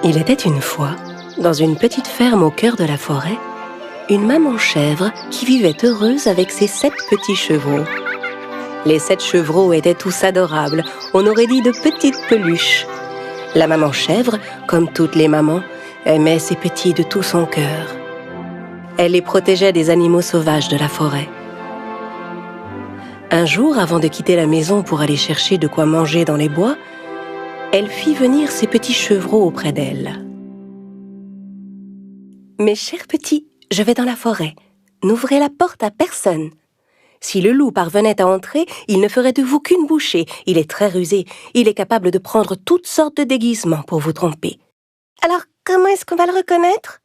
Il était une fois, dans une petite ferme au cœur de la forêt, une maman chèvre qui vivait heureuse avec ses 7 petits chevreaux. Les 7 chevreaux étaient tous adorables, on aurait dit de petites peluches. La maman chèvre, comme toutes les mamans, aimait ses petits de tout son cœur. Elle les protégeait des animaux sauvages de la forêt. Un jour, avant de quitter la maison pour aller chercher de quoi manger dans les bois, elle fit venir ses petits chevreaux auprès d'elle. « Mes chers petits, je vais dans la forêt. N'ouvrez la porte à personne. Si le loup parvenait à entrer, il ne ferait de vous qu'une bouchée. Il est très rusé. Il est capable de prendre toutes sortes de déguisements pour vous tromper. Alors, comment est-ce qu'on va le reconnaître?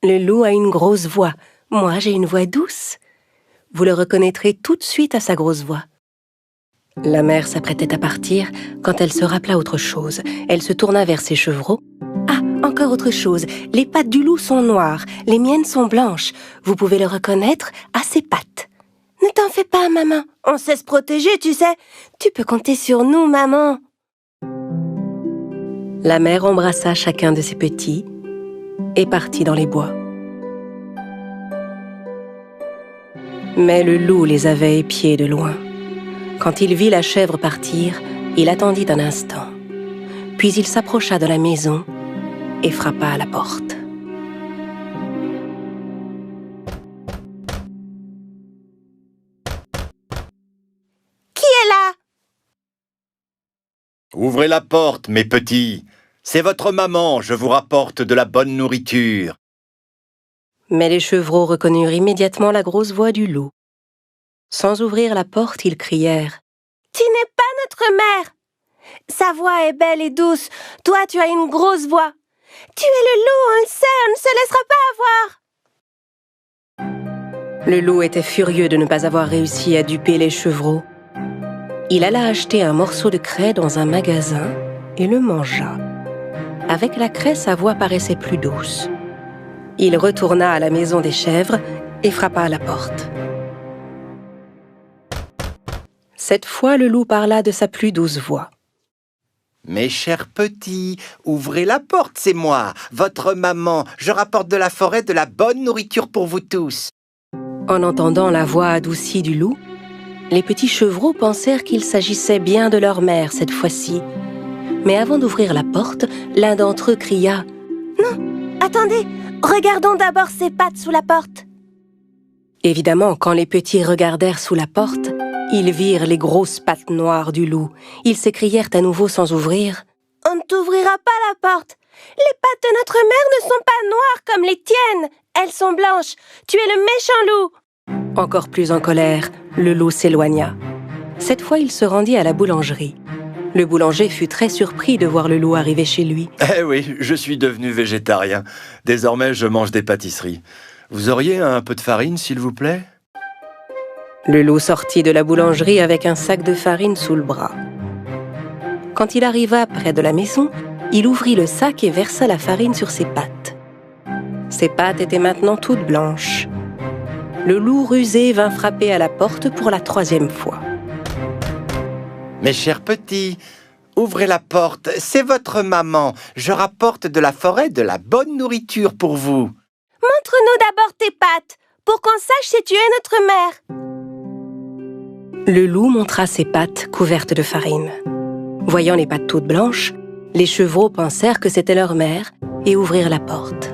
Le loup a une grosse voix. Moi, j'ai une voix douce. Vous le reconnaîtrez tout de suite à sa grosse voix. » La mère s'apprêtait à partir quand elle se rappela autre chose. Elle se tourna vers ses chevreaux. « Ah, encore autre chose. Les pattes du loup sont noires. Les miennes sont blanches. Vous pouvez le reconnaître à ses pattes. » « Ne t'en fais pas, maman. On sait se protéger, tu sais. Tu peux compter sur nous, maman. » La mère embrassa chacun de ses petits et partit dans les bois. Mais le loup les avait épiés de loin. Quand il vit la chèvre partir, il attendit un instant. Puis il s'approcha de la maison et frappa à la porte. « Qui est là ?»« Ouvrez la porte, mes petits. C'est votre maman, je vous rapporte de la bonne nourriture. » Mais les chevreaux reconnurent immédiatement la grosse voix du loup. Sans ouvrir la porte, ils crièrent « Tu n'es pas notre mère! Sa voix est belle et douce. Toi, tu as une grosse voix. Tu es le loup, on le sait, on ne se laissera pas avoir. » Le loup était furieux de ne pas avoir réussi à duper les chevreaux. Il alla acheter un morceau de craie dans un magasin et le mangea. Avec la craie, sa voix paraissait plus douce. Il retourna à la maison des chèvres et frappa à la porte. Cette fois, le loup parla de sa plus douce voix. « Mes chers petits, ouvrez la porte, c'est moi, votre maman. Je rapporte de la forêt de la bonne nourriture pour vous tous. » En entendant la voix adoucie du loup, les petits chevreaux pensèrent qu'il s'agissait bien de leur mère cette fois-ci. Mais avant d'ouvrir la porte, l'un d'entre eux cria « Non, attendez, regardons d'abord ses pattes sous la porte. » Évidemment, quand les petits regardèrent sous la porte, ils virent les grosses pattes noires du loup. Ils s'écrièrent à nouveau sans ouvrir « On ne t'ouvrira pas la porte. Les pattes de notre mère ne sont pas noires comme les tiennes. Elles sont blanches. Tu es le méchant loup. » Encore plus en colère, le loup s'éloigna. Cette fois, il se rendit à la boulangerie. Le boulanger fut très surpris de voir le loup arriver chez lui. « Eh oui, je suis devenu végétarien. Désormais, je mange des pâtisseries. Vous auriez un peu de farine, s'il vous plaît ?» Le loup sortit de la boulangerie avec un sac de farine sous le bras. Quand il arriva près de la maison, il ouvrit le sac et versa la farine sur ses pattes. Ses pattes étaient maintenant toutes blanches. Le loup rusé vint frapper à la porte pour la 3e fois. « Mes chers petits, ouvrez la porte, c'est votre maman. Je rapporte de la forêt de la bonne nourriture pour vous. » « Montre-nous d'abord tes pattes, pour qu'on sache si tu es notre mère. » Le loup montra ses pattes couvertes de farine. Voyant les pattes toutes blanches, les chevreaux pensèrent que c'était leur mère et ouvrirent la porte.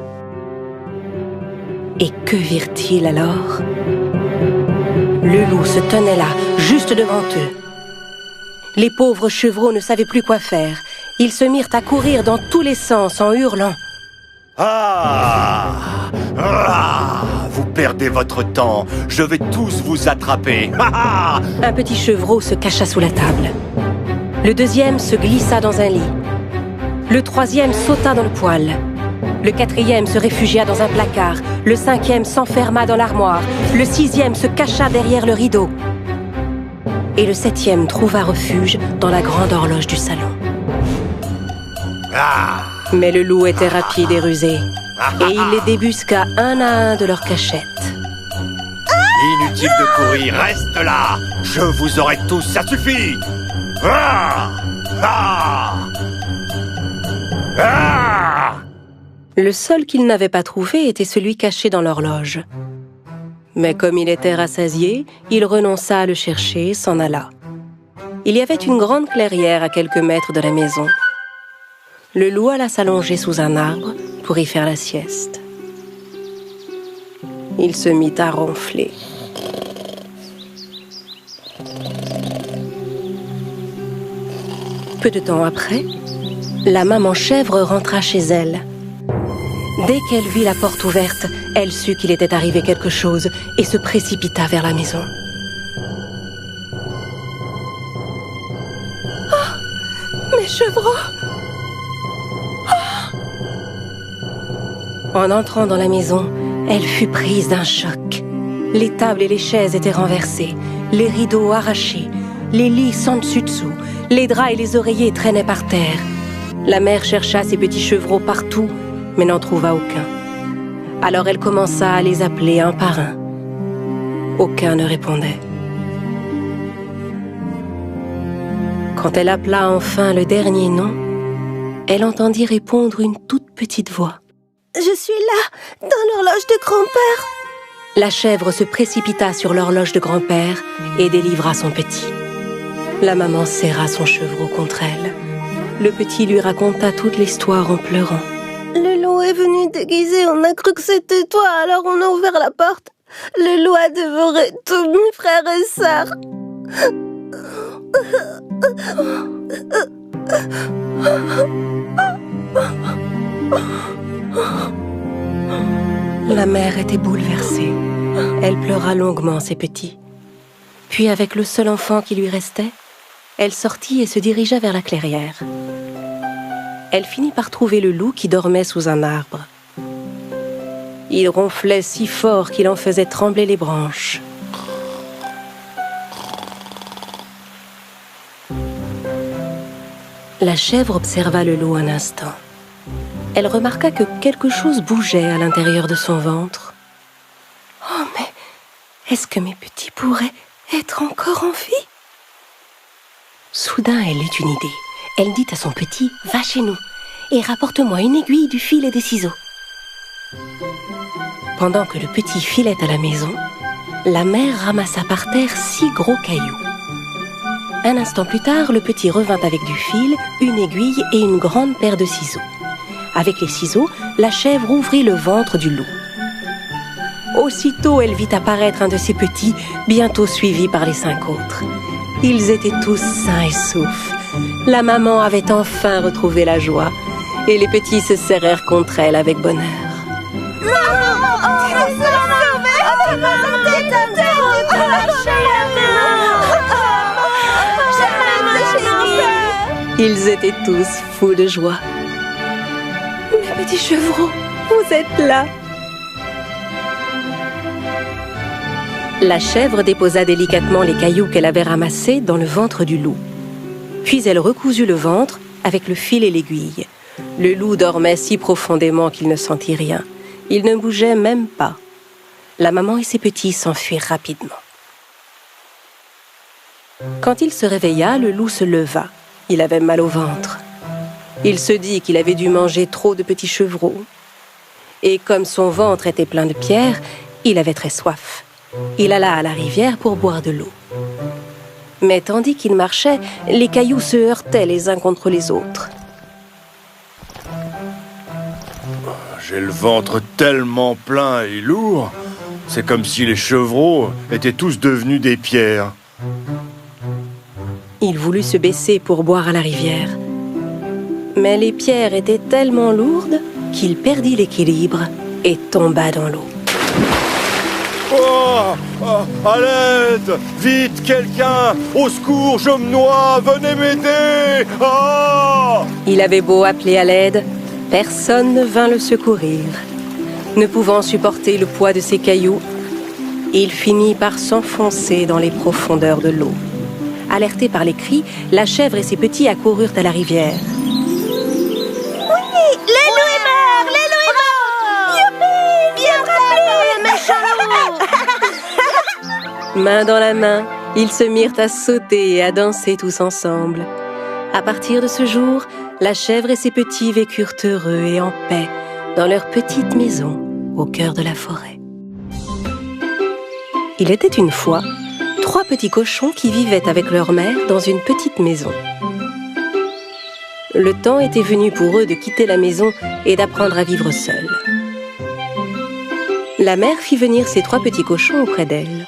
Et que virent-ils alors? Le loup se tenait là, juste devant eux. Les pauvres chevreaux ne savaient plus quoi faire. Ils se mirent à courir dans tous les sens en hurlant. Ah! Ah! Vous perdez votre temps. Je vais tous vous attraper. Ah! Un petit chevreau se cacha sous la table. Le 2e se glissa dans un lit. Le 3e sauta dans le poêle. Le 4e se réfugia dans un placard. Le 5e s'enferma dans l'armoire. Le 6e se cacha derrière le rideau. Et le 7e trouva refuge dans la grande horloge du salon. Ah! Mais le loup était rapide et rusé, et il les débusqua un à un de leur cachette. Inutile de courir, reste là. Je vous aurai tous, ça suffit. Ah! Ah! Ah! Le seul qu'il n'avait pas trouvé était celui caché dans l'horloge. Mais comme il était rassasié, il renonça à le chercher et s'en alla. Il y avait une grande clairière à quelques mètres de la maison. Le loup alla s'allonger sous un arbre pour y faire la sieste. Il se mit à ronfler. Peu de temps après, la maman chèvre rentra chez elle. Dès qu'elle vit la porte ouverte, elle sut qu'il était arrivé quelque chose et se précipita vers la maison. Oh, mes chevreaux! Oh! En entrant dans la maison, elle fut prise d'un choc. Les tables et les chaises étaient renversées, les rideaux arrachés, les lits sans dessus-dessous, les draps et les oreillers traînaient par terre. La mère chercha ses petits chevreaux partout, mais n'en trouva aucun. Alors elle commença à les appeler un par un. Aucun ne répondait. Quand elle appela enfin le dernier nom, elle entendit répondre une toute petite voix. « Je suis là, dans l'horloge de grand-père !» La chèvre se précipita sur l'horloge de grand-père et délivra son petit. La maman serra son chevreau contre elle. Le petit lui raconta toute l'histoire en pleurant. Le loup est venu déguisé, on a cru que c'était toi, alors on a ouvert la porte. Le loup a dévoré tous mes frères et sœurs. La mère était bouleversée. Elle pleura longuement ses petits. Puis, avec le seul enfant qui lui restait, elle sortit et se dirigea vers la clairière. Elle finit par trouver le loup qui dormait sous un arbre. Il ronflait si fort qu'il en faisait trembler les branches. La chèvre observa le loup un instant. Elle remarqua que quelque chose bougeait à l'intérieur de son ventre. « Oh, mais est-ce que mes petits pourraient être encore en vie ?» Soudain, elle eut une idée. Elle dit à son petit « Va chez nous et rapporte-moi une aiguille, du fil et des ciseaux. » Pendant que le petit filait à la maison, la mère ramassa par terre 6 gros cailloux. Un instant plus tard, le petit revint avec du fil, une aiguille et une grande paire de ciseaux. Avec les ciseaux, la chèvre ouvrit le ventre du loup. Aussitôt, elle vit apparaître un de ses petits, bientôt suivi par les 5 autres. Ils étaient tous sains et saufs. La maman avait enfin retrouvé la joie, et les petits se serrèrent contre elle avec bonheur. Ils étaient tous fous de joie. Mes petits chevreaux, vous êtes là. La chèvre déposa délicatement les cailloux qu'elle avait ramassés dans le ventre du loup. Puis elle recousut le ventre avec le fil et l'aiguille. Le loup dormait si profondément qu'il ne sentit rien. Il ne bougeait même pas. La maman et ses petits s'enfuirent rapidement. Quand il se réveilla, le loup se leva. Il avait mal au ventre. Il se dit qu'il avait dû manger trop de petits chevreaux. Et comme son ventre était plein de pierres, il avait très soif. Il alla à la rivière pour boire de l'eau. Mais tandis qu'il marchait, les cailloux se heurtaient les uns contre les autres. J'ai le ventre tellement plein et lourd. C'est comme si les chevreaux étaient tous devenus des pierres. Il voulut se baisser pour boire à la rivière. Mais les pierres étaient tellement lourdes qu'il perdit l'équilibre et tomba dans l'eau. Oh, à l'aide! Vite, quelqu'un! Au secours, je me noie! Venez m'aider! Oh! Il avait beau appeler à l'aide, personne ne vint le secourir. Ne pouvant supporter le poids de ses cailloux, il finit par s'enfoncer dans les profondeurs de l'eau. Alertés par les cris, la chèvre et ses petits accoururent à la rivière. Main dans la main, ils se mirent à sauter et à danser tous ensemble. À partir de ce jour, la chèvre et ses petits vécurent heureux et en paix dans leur petite maison au cœur de la forêt. Il était une fois 3 petits cochons qui vivaient avec leur mère dans une petite maison. Le temps était venu pour eux de quitter la maison et d'apprendre à vivre seuls. La mère fit venir ses 3 petits cochons auprès d'elle.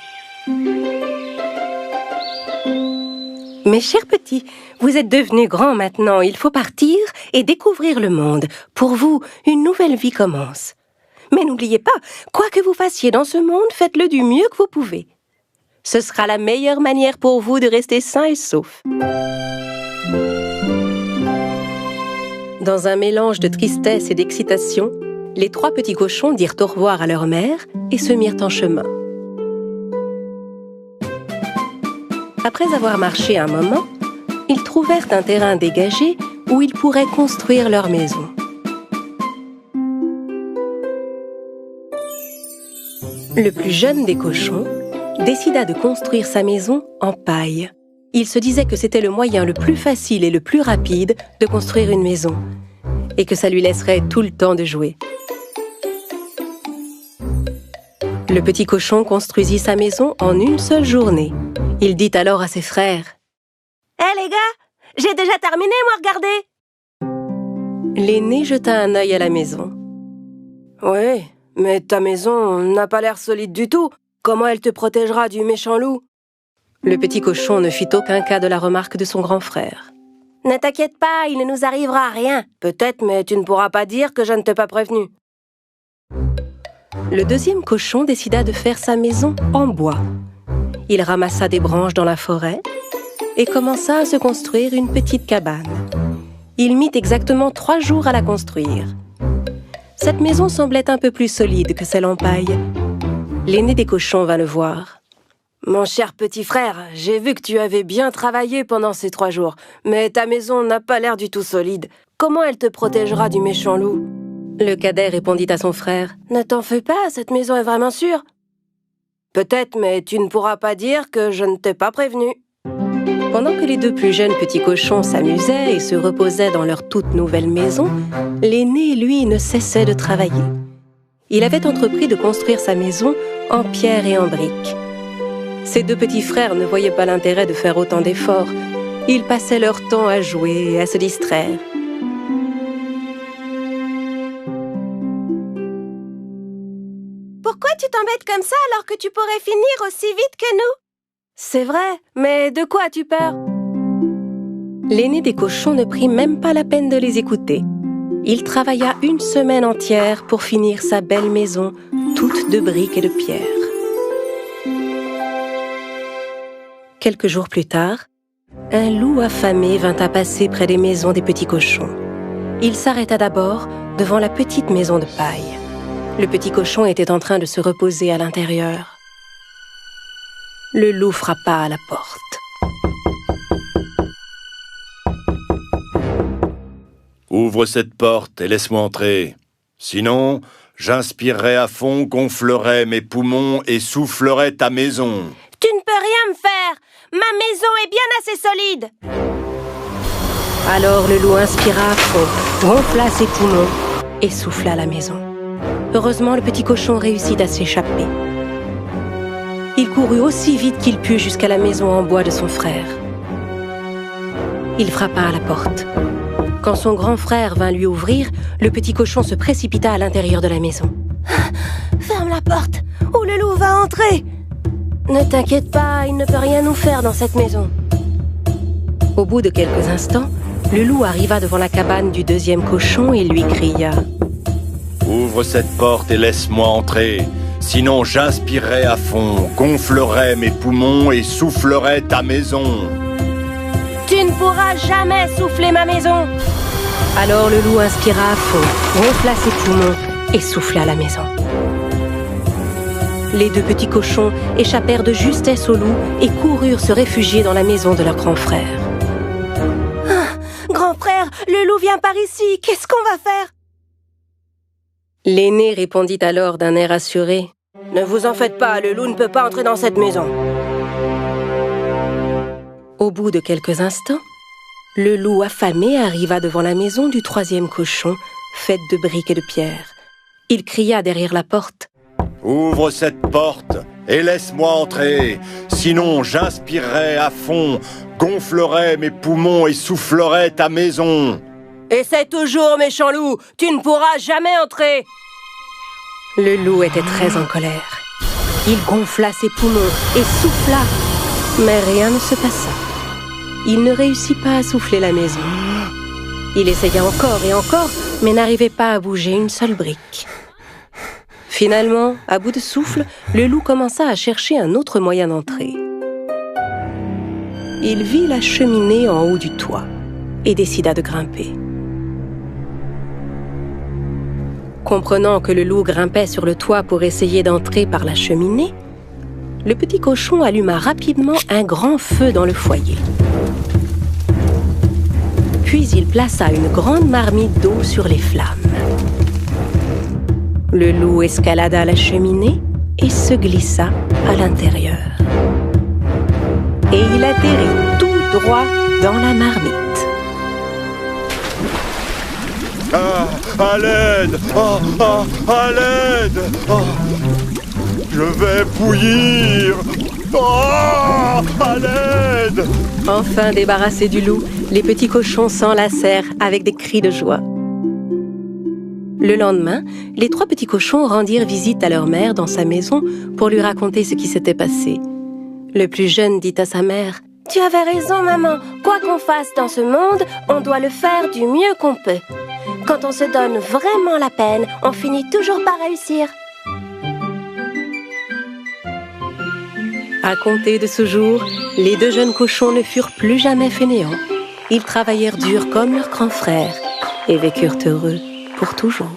« Mes chers petits, vous êtes devenus grands maintenant, il faut partir et découvrir le monde. Pour vous, une nouvelle vie commence. Mais n'oubliez pas, quoi que vous fassiez dans ce monde, faites-le du mieux que vous pouvez. Ce sera la meilleure manière pour vous de rester sains et saufs. » Dans un mélange de tristesse et d'excitation, les 3 petits cochons dirent au revoir à leur mère et se mirent en chemin. Après avoir marché un moment, ils trouvèrent un terrain dégagé où ils pourraient construire leur maison. Le plus jeune des cochons décida de construire sa maison en paille. Il se disait que c'était le moyen le plus facile et le plus rapide de construire une maison, et que ça lui laisserait tout le temps de jouer. Le petit cochon construisit sa maison en une seule journée. Il dit alors à ses frères: « Hé les gars, j'ai déjà terminé, moi, regardez !» L'aîné jeta un œil à la maison. « Oui, mais ta maison n'a pas l'air solide du tout. Comment elle te protégera du méchant loup ?» Le petit cochon ne fit aucun cas de la remarque de son grand frère. « Ne t'inquiète pas, il ne nous arrivera rien. »« Peut-être, mais tu ne pourras pas dire que je ne t'ai pas prévenu. » Le deuxième cochon décida de faire sa maison en bois. Il ramassa des branches dans la forêt et commença à se construire une petite cabane. Il mit exactement 3 jours à la construire. Cette maison semblait un peu plus solide que celle en paille. L'aîné des cochons vint le voir. « Mon cher petit frère, j'ai vu que tu avais bien travaillé pendant ces 3 jours, mais ta maison n'a pas l'air du tout solide. Comment elle te protégera du méchant loup ?» Le cadet répondit à son frère: « Ne t'en fais pas, cette maison est vraiment sûre. »« Peut-être, mais tu ne pourras pas dire que je ne t'ai pas prévenu. » Pendant que les 2 plus jeunes petits cochons s'amusaient et se reposaient dans leur toute nouvelle maison, l'aîné, lui, ne cessait de travailler. Il avait entrepris de construire sa maison en pierre et en briques. Ses 2 petits frères ne voyaient pas l'intérêt de faire autant d'efforts. Ils passaient leur temps à jouer et à se distraire. Pourquoi tu t'embêtes comme ça alors que tu pourrais finir aussi vite que nous? C'est vrai, mais de quoi as-tu peur? L'aîné des cochons ne prit même pas la peine de les écouter. Il travailla une semaine entière pour finir sa belle maison, toute de briques et de pierre. Quelques jours plus tard, un loup affamé vint à passer près des maisons des petits cochons. Il s'arrêta d'abord devant la petite maison de paille. Le petit cochon était en train de se reposer à l'intérieur. Le loup frappa à la porte. Ouvre cette porte et laisse-moi entrer. Sinon, j'inspirerai à fond, gonflerai mes poumons et soufflerai ta maison. Tu ne peux rien me faire. Ma maison est bien assez solide. Alors le loup inspira à fond, gonfla ses poumons et souffla la maison. Heureusement, le petit cochon réussit à s'échapper. Il courut aussi vite qu'il put jusqu'à la maison en bois de son frère. Il frappa à la porte. Quand son grand frère vint lui ouvrir, le petit cochon se précipita à l'intérieur de la maison. « Ferme la porte, ou le loup va entrer !»« Ne t'inquiète pas, il ne peut rien nous faire dans cette maison. » Au bout de quelques instants, le loup arriva devant la cabane du deuxième cochon et lui cria: « Ouvre cette porte et laisse-moi entrer. Sinon j'inspirerai à fond, gonflerai mes poumons et soufflerai ta maison. » « Tu ne pourras jamais souffler ma maison !» Alors le loup inspira à fond, gonfla ses poumons et souffla la maison. Les deux petits cochons échappèrent de justesse au loup et coururent se réfugier dans la maison de leur grand frère. « Ah, grand frère, le loup vient par ici, qu'est-ce qu'on va faire ?» L'aîné répondit alors d'un air assuré: « Ne vous en faites pas, le loup ne peut pas entrer dans cette maison. » Au bout de quelques instants, le loup affamé arriva devant la maison du troisième cochon, faite de briques et de pierre. Il cria derrière la porte. Ouvre cette porte et laisse-moi entrer. Sinon, j'inspirerai à fond, gonflerai mes poumons et soufflerai ta maison. Essaie toujours, méchant loup. Tu ne pourras jamais entrer. Le loup était très en colère. Il gonfla ses poumons et souffla, mais rien ne se passa. Il ne réussit pas à souffler la maison. Il essaya encore et encore, mais n'arrivait pas à bouger une seule brique. Finalement, à bout de souffle, le loup commença à chercher un autre moyen d'entrer. Il vit la cheminée en haut du toit et décida de grimper. Comprenant que le loup grimpait sur le toit pour essayer d'entrer par la cheminée, le petit cochon alluma rapidement un grand feu dans le foyer. Puis il plaça une grande marmite d'eau sur les flammes. Le loup escalada la cheminée et se glissa à l'intérieur. Et il atterrit tout droit dans la marmite. Ah, à l'aide! À l'aide! Je vais bouillir! À l'aide! Enfin débarrassés du loup, les petits cochons s'enlacèrent avec des cris de joie. Le lendemain, les 3 petits cochons rendirent visite à leur mère dans sa maison pour lui raconter ce qui s'était passé. Le plus jeune dit à sa mère: « Tu avais raison, maman. Quoi qu'on fasse dans ce monde, on doit le faire du mieux qu'on peut. Quand on se donne vraiment la peine, on finit toujours par réussir. » À compter de ce jour, les 2 jeunes cochons ne furent plus jamais fainéants. Ils travaillèrent dur comme leurs grands frères et vécurent heureux pour toujours.